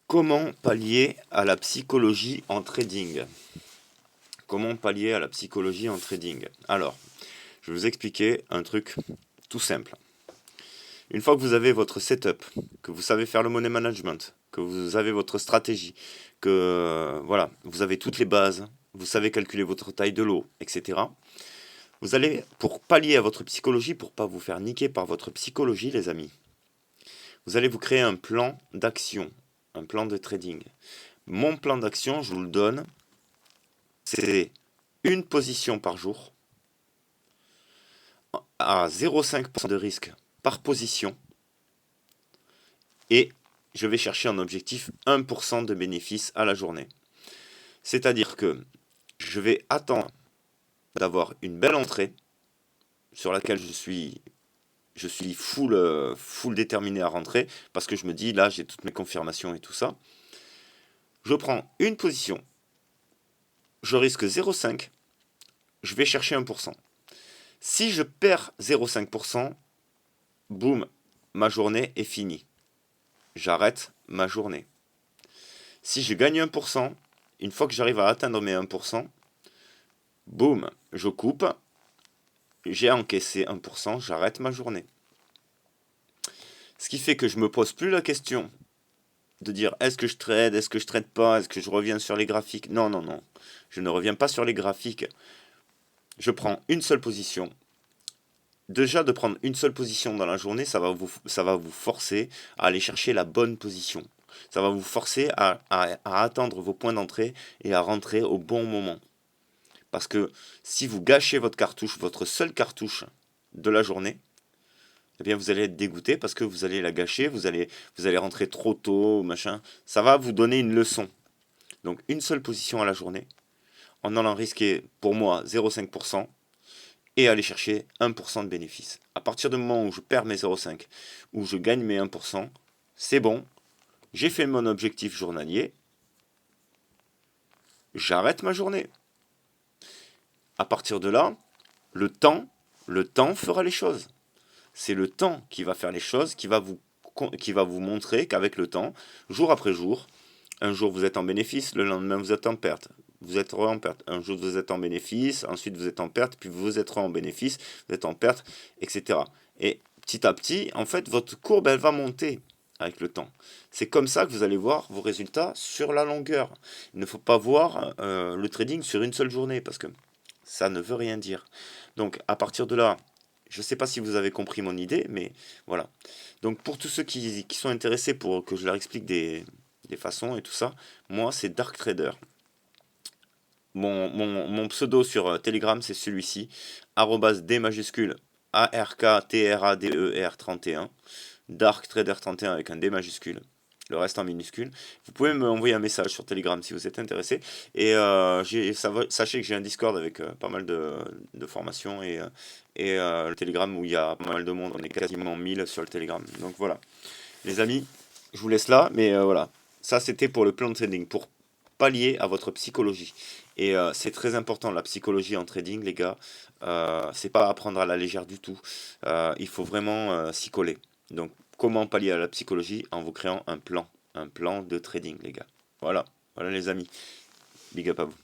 Comment pallier à la psychologie en trading? Comment pallier à la psychologie en trading? Alors, je vais vous expliquer un truc tout simple. Une fois que vous avez votre setup, que vous savez faire le money management, que vous avez votre stratégie, que voilà, vous avez toutes les bases, vous savez calculer votre taille de lot, etc. Vous allez, pour pallier à votre psychologie, pour pas vous faire niquer par votre psychologie, les amis, vous allez vous créer un plan d'action, un plan de trading. Mon plan d'action, je vous le donne, c'est une position par jour, à 0,5% de risque par position, et je vais chercher en objectif 1% de bénéfice à la journée. C'est-à-dire que je vais attendre d'avoir une belle entrée sur laquelle je suis full déterminé à rentrer, parce que je me dis, là, j'ai toutes mes confirmations et tout ça. Je prends une position, je risque 0,5, je vais chercher 1%. Si je perds 0,5%, boum, ma journée est finie. J'arrête ma journée. Si je gagne 1%, une fois que j'arrive à atteindre mes 1%, boum, je coupe, j'ai encaissé 1%, j'arrête ma journée. Ce qui fait que je ne me pose plus la question de dire est-ce que je trade pas, est-ce que je reviens sur les graphiques. Non, non, non, je ne reviens pas sur les graphiques. Je prends une seule position. Déjà, de prendre une seule position dans la journée, ça va vous forcer à aller chercher la bonne position. Ça va vous forcer à attendre vos points d'entrée et à rentrer au bon moment. Parce que si vous gâchez votre cartouche, votre seule cartouche de la journée, eh bien vous allez être dégoûté parce que vous allez la gâcher, vous allez rentrer trop tôt, machin. Ça va vous donner une leçon. Donc une seule position à la journée, en allant risquer, pour moi, 0,5%, et aller chercher 1% de bénéfice. À partir du moment où je perds mes 0,5, où je gagne mes 1%, c'est bon, j'ai fait mon objectif journalier, j'arrête ma journée. À partir de là, le temps fera les choses. C'est le temps qui va faire les choses, qui va vous montrer qu'avec le temps, jour après jour, un jour vous êtes en bénéfice, le lendemain vous êtes en perte. Vous êtes en perte. Un jour vous êtes en bénéfice, ensuite vous êtes en perte, puis vous êtes en bénéfice, vous êtes en perte, etc. Et petit à petit, en fait, votre courbe, elle va monter avec le temps. C'est comme ça que vous allez voir vos résultats sur la longueur. Il ne faut pas voir le trading sur une seule journée, parce que ça ne veut rien dire. Donc à partir de là, je ne sais pas si vous avez compris mon idée, mais voilà. Donc pour tous ceux qui sont intéressés pour que je leur explique des façons et tout ça, moi c'est Dark Trader. Mon pseudo sur Telegram c'est celui-ci, @d majuscule ARKTRADER 31, Dark Trader 31 avec un D majuscule, le reste en minuscule. Vous pouvez me envoyer un message sur Telegram si vous êtes intéressé. Et sachez que j'ai un Discord avec pas mal de formations et le Telegram où il y a pas mal de monde. On est quasiment 1000 sur le Telegram. Donc voilà. Les amis, je vous laisse là. Mais voilà. Ça, c'était pour le plan de trading, pour pallier à votre psychologie. Et c'est très important, la psychologie en trading, les gars. C'est pas à prendre à la légère du tout. Il faut vraiment s'y coller. Donc, comment pallier à la psychologie? En vous créant un plan de trading, les gars. Voilà, voilà les amis. Big up à vous.